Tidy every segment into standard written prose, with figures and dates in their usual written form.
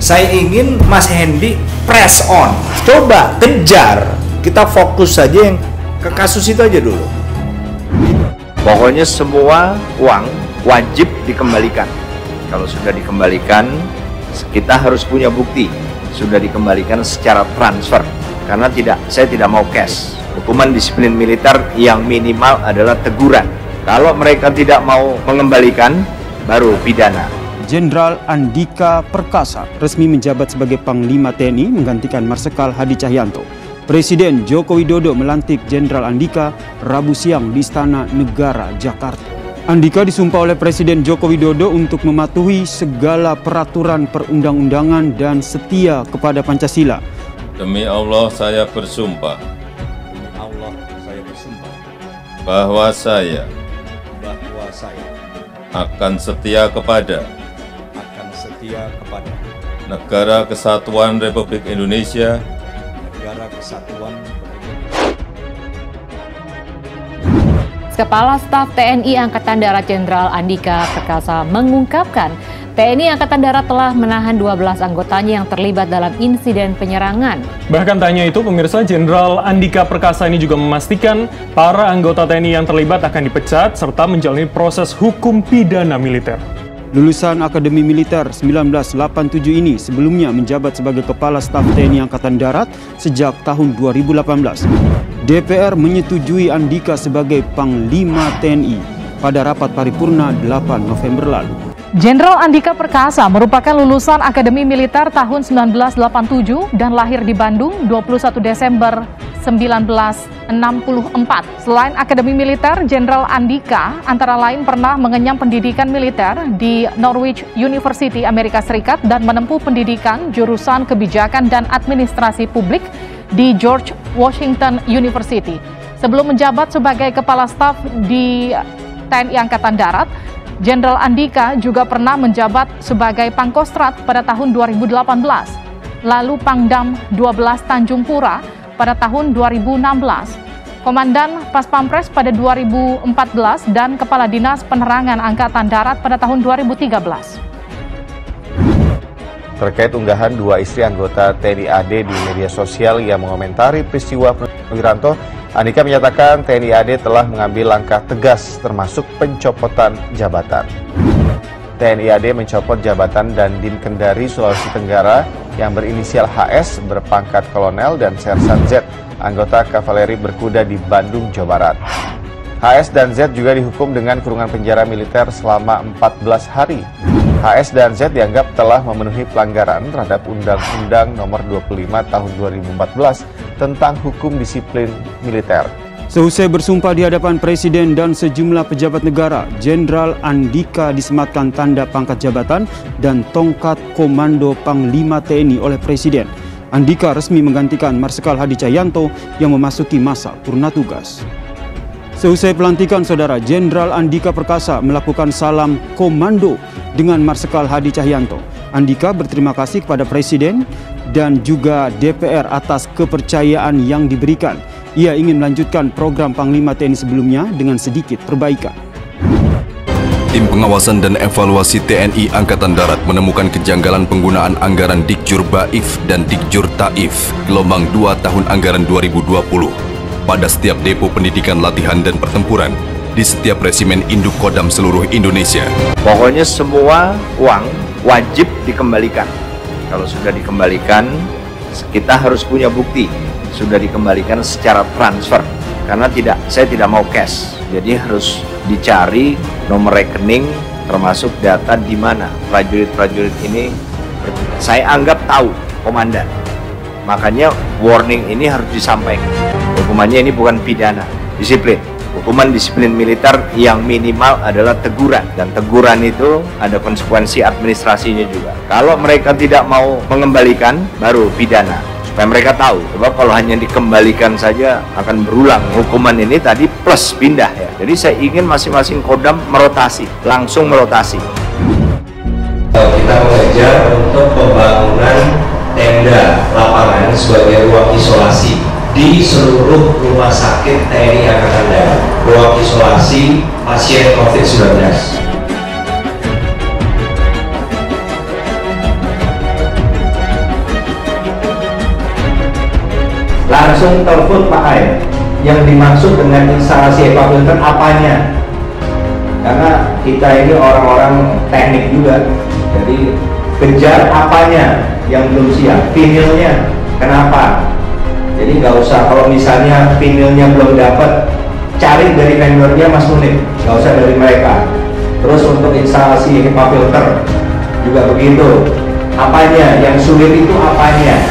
Saya ingin Mas Hendy press on, coba kejar, kita fokus saja yang ke kasus itu aja dulu. Pokoknya semua uang wajib dikembalikan. Kalau sudah dikembalikan, kita harus punya bukti sudah dikembalikan secara transfer. Karena saya tidak mau cash. Hukuman disiplin militer yang minimal adalah teguran. Kalau mereka tidak mau mengembalikan, baru pidana. Jenderal Andika Perkasa resmi menjabat sebagai Panglima TNI menggantikan Marsikal Hadi Cahyanto. Presiden Joko Widodo melantik Jenderal Andika Rabu siang di Istana Negara, Jakarta. Andika disumpah oleh Presiden Joko Widodo untuk mematuhi segala peraturan perundang-undangan dan setia kepada Pancasila. Demi Allah saya bersumpah. Demi Allah saya bersumpah. Bahwa saya akan setia kepada Negara Kesatuan Republik Indonesia, Kepala Staf TNI Angkatan Darat Jenderal Andika Perkasa mengungkapkan TNI Angkatan Darat telah menahan 12 anggotanya yang terlibat dalam insiden penyerangan. Bahkan tanya itu, pemirsa, Jenderal Andika Perkasa ini juga memastikan para anggota TNI yang terlibat akan dipecat serta menjalani proses hukum pidana militer. Lulusan Akademi Militer 1987 ini sebelumnya menjabat sebagai Kepala Staf TNI Angkatan Darat sejak tahun 2018. DPR menyetujui Andika sebagai Panglima TNI pada rapat paripurna 8 November lalu. Jenderal Andika Perkasa merupakan lulusan Akademi Militer tahun 1987 dan lahir di Bandung 21 Desember 1964. Selain Akademi Militer, Jenderal Andika antara lain pernah mengenyam pendidikan militer di Norwich University, Amerika Serikat dan menempuh pendidikan jurusan kebijakan dan administrasi publik di George Washington University. Sebelum menjabat sebagai Kepala Staf di TNI Angkatan Darat, Jenderal Andika juga pernah menjabat sebagai Pangkostrat pada tahun 2018, lalu Pangdam 12 Tanjung Pura pada tahun 2016, Komandan Pas Pampres pada 2014, dan Kepala Dinas Penerangan Angkatan Darat pada tahun 2013. Terkait unggahan dua istri anggota TNI AD di media sosial yang mengomentari peristiwa Wiranto, Andika menyatakan TNI AD telah mengambil langkah tegas termasuk pencopotan jabatan. TNI AD mencopot jabatan Dandim Kendari Sulawesi Tenggara yang berinisial HS berpangkat kolonel dan Sersan Z, anggota kavaleri berkuda di Bandung, Jawa Barat. HS dan Z juga dihukum dengan kurungan penjara militer selama 14 hari. HS dan Z dianggap telah memenuhi pelanggaran terhadap Undang-Undang Nomor 25 Tahun 2014 tentang hukum disiplin militer. Seusai bersumpah di hadapan Presiden dan sejumlah pejabat negara, Jenderal Andika disematkan tanda pangkat jabatan dan tongkat Komando Panglima TNI oleh Presiden. Andika resmi menggantikan Marsikal Hadi Cahyanto yang memasuki masa purna tugas. Seusai pelantikan, Saudara, Jenderal Andika Perkasa melakukan salam komando dengan Marsikal Hadi Cahyanto. Andika berterima kasih kepada Presiden dan juga DPR atas kepercayaan yang diberikan. Ia ingin melanjutkan program Panglima TNI sebelumnya dengan sedikit perbaikan. Tim Pengawasan dan Evaluasi TNI Angkatan Darat menemukan kejanggalan penggunaan anggaran Dikjur Baif dan Dikjur Taif gelombang 2 tahun anggaran 2020 pada setiap depo pendidikan latihan dan pertempuran di setiap resimen induk Kodam seluruh Indonesia. Pokoknya semua uang wajib dikembalikan. Kalau sudah dikembalikan, kita harus punya bukti sudah dikembalikan secara transfer. Karena saya tidak mau cash, jadi harus dicari nomor rekening termasuk data di mana prajurit-prajurit ini. Saya anggap tahu komandan, makanya warning ini harus disampaikan. Hukumannya ini bukan pidana, disiplin. Hukuman disiplin militer yang minimal adalah teguran, dan teguran itu ada konsekuensi administrasinya juga. Kalau mereka tidak mau mengembalikan, baru pidana. Supaya mereka tahu, sebab kalau hanya dikembalikan saja akan berulang hukuman ini tadi plus pindah ya. Jadi saya ingin masing-masing Kodam merotasi, langsung merotasi. Kita mengejar untuk pembangunan tenda lapangan sebagai ruang isolasi di seluruh rumah sakit TNI Angkatan Darat, ruang isolasi pasien COVID-19. langsung telepon Pak Air. Yang dimaksud dengan instalasi HEPA filter apanya? Karena kita ini orang-orang teknik juga, jadi kejar apanya yang belum siap, vinilnya kenapa? Jadi nggak usah, kalau misalnya vinilnya belum dapat, cari dari vendornya Mas Munib, nggak usah dari mereka. Terus untuk instalasi HEPA filter juga begitu, apanya, yang sulit itu apanya?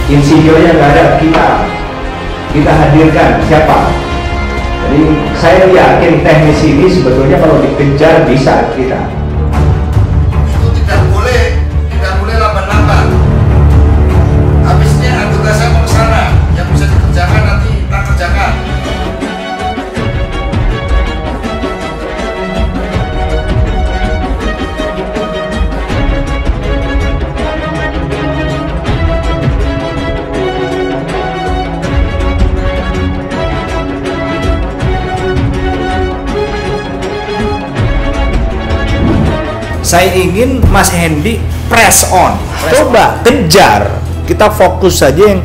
Insidionya nggak ada, kita hadirkan siapa? Jadi saya yakin teknis ini sebetulnya kalau dikejar bisa kita. Itu tidak boleh lambat-lambat. Habisnya anggota saya mau ke sana, yang bisa dikerjakan nanti kita kerjakan. Saya ingin Mas Hendy press on, coba kejar, kita fokus saja yang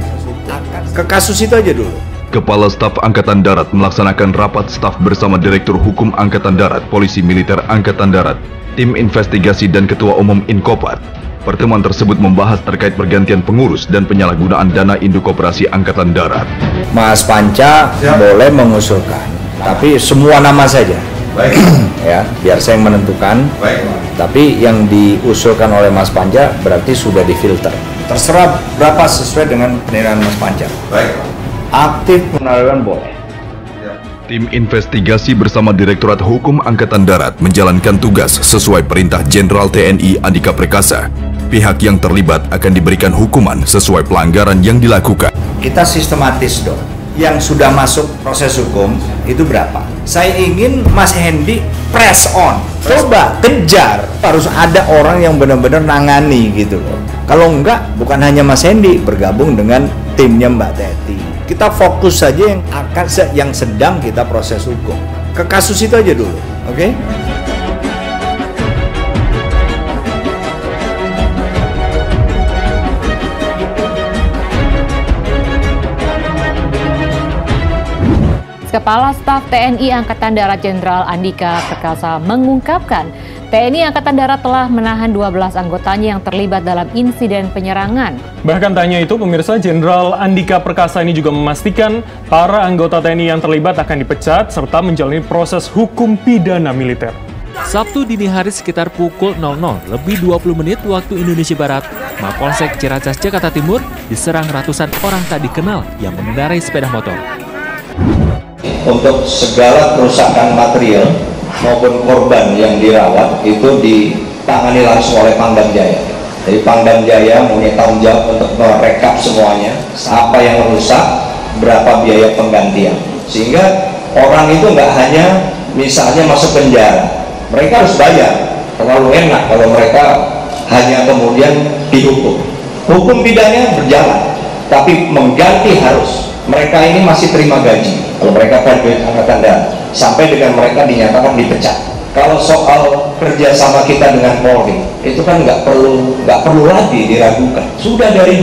ke kasus itu aja dulu. Kepala Staf Angkatan Darat melaksanakan rapat staf bersama Direktur Hukum Angkatan Darat, Polisi Militer Angkatan Darat, Tim Investigasi dan Ketua Umum Inkopat. Pertemuan tersebut membahas terkait pergantian pengurus dan penyalahgunaan dana induk koperasi Angkatan Darat. Mas Panca boleh mengusulkan, tapi semua nama saja. Baik. Ya, biar saya yang menentukan. Baik. Tapi yang diusulkan oleh Mas Panca berarti sudah difilter. Terserah berapa sesuai dengan penilaian Mas Panca. Baik. Aktif penalaran boleh. Tim investigasi bersama Direktorat Hukum Angkatan Darat menjalankan tugas sesuai perintah Jenderal TNI Andika Perkasa. Pihak yang terlibat akan diberikan hukuman sesuai pelanggaran yang dilakukan. Kita sistematis dong. Yang sudah masuk proses hukum itu berapa? Saya ingin Mas Hendy press on, coba kejar. Harus ada orang yang benar-benar nangani gitu loh. Kalau enggak, bukan hanya Mas Hendy, bergabung dengan timnya Mbak Teti. Kita fokus saja yang sedang kita proses hukum. Ke kasus itu aja dulu, oke? Kepala Staf TNI Angkatan Darat Jenderal Andika Perkasa mengungkapkan TNI Angkatan Darat telah menahan 12 anggotanya yang terlibat dalam insiden penyerangan. Bahkan tanya itu, pemirsa, Jenderal Andika Perkasa ini juga memastikan para anggota TNI yang terlibat akan dipecat serta menjalani proses hukum pidana militer. Sabtu dini hari sekitar pukul 00:20 waktu Indonesia Barat, Mapolsek Ciracas, Jakarta Timur diserang ratusan orang tak dikenal yang mengendarai sepeda motor. Untuk segala kerusakan material maupun korban yang dirawat itu ditangani langsung oleh Pangdam Jaya. Jadi Pangdam Jaya punya tanggung jawab untuk merekap semuanya, apa yang rusak, berapa biaya penggantian. Sehingga orang itu nggak hanya misalnya masuk penjara, mereka harus bayar. Terlalu enak kalau mereka hanya kemudian dihukum. Hukum pidana berjalan, tapi mengganti harus. Mereka ini masih terima gaji kalau mereka prajurit Angkatan Darat sampai dengan mereka dinyatakan dipecat. Kalau soal kerjasama kita dengan Polri itu kan nggak perlu lagi diragukan. Sudah dari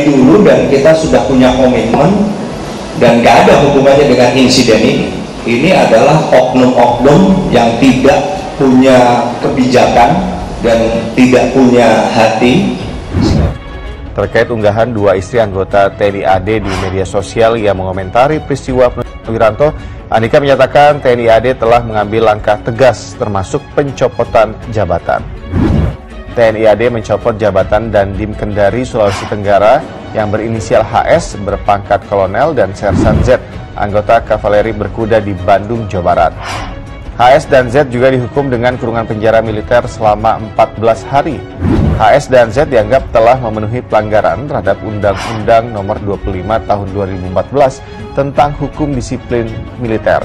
dulu dan kita sudah punya komitmen dan nggak ada hubungannya dengan insiden ini. Ini adalah oknum-oknum yang tidak punya kebijakan dan tidak punya hati. Terkait unggahan dua istri anggota TNI AD di media sosial yang mengomentari peristiwa Wiranto, Andika menyatakan TNI AD telah mengambil langkah tegas termasuk pencopotan jabatan. TNI AD mencopot jabatan Dandim Kendari Sulawesi Tenggara yang berinisial HS berpangkat kolonel dan Sersan Z, anggota kavaleri berkuda di Bandung, Jawa Barat. HS dan Z juga dihukum dengan kurungan penjara militer selama 14 hari. HS dan Z dianggap telah memenuhi pelanggaran terhadap Undang-Undang Nomor 25 Tahun 2014 tentang Hukum Disiplin Militer.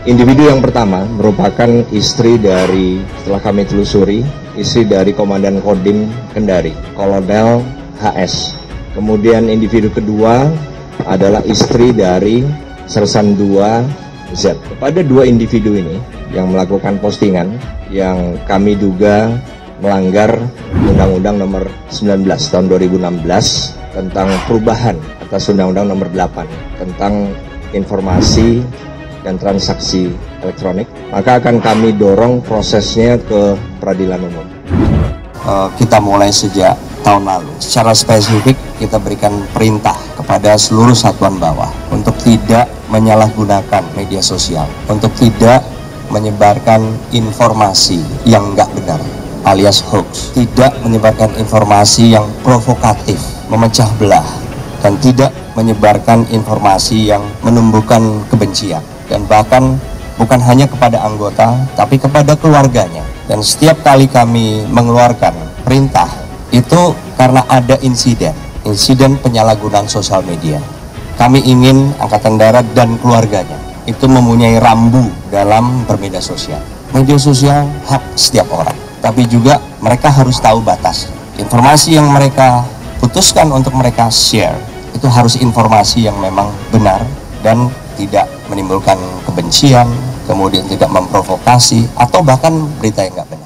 Individu yang pertama merupakan istri dari, setelah kami telusuri, istri dari Komandan Kodim Kendari, Kolonel HS. Kemudian individu kedua adalah istri dari Sersan 2 Z. Pada dua individu ini yang melakukan postingan yang kami duga melanggar Undang-Undang Nomor 19 Tahun 2016 tentang perubahan atas Undang-Undang Nomor 8 tentang informasi dan transaksi elektronik, maka akan kami dorong prosesnya ke peradilan umum. Kita mulai sejak tahun lalu. Secara spesifik kita berikan perintah kepada seluruh satuan bawah untuk tidak menyalahgunakan media sosial, untuk tidak menyebarkan informasi yang nggak benar alias hoax, tidak menyebarkan informasi yang provokatif, memecah belah, dan tidak menyebarkan informasi yang menumbuhkan kebencian. Dan bahkan bukan hanya kepada anggota, tapi kepada keluarganya. Dan setiap kali kami mengeluarkan perintah, itu karena ada insiden penyalahgunaan sosial media. Kami ingin Angkatan Darat dan keluarganya itu mempunyai rambu dalam bermedia sosial. Media sosial hak setiap orang, tapi juga mereka harus tahu batas. Informasi yang mereka putuskan untuk mereka share, itu harus informasi yang memang benar dan tidak menimbulkan kebencian, kemudian tidak memprovokasi, atau bahkan berita yang nggak benar.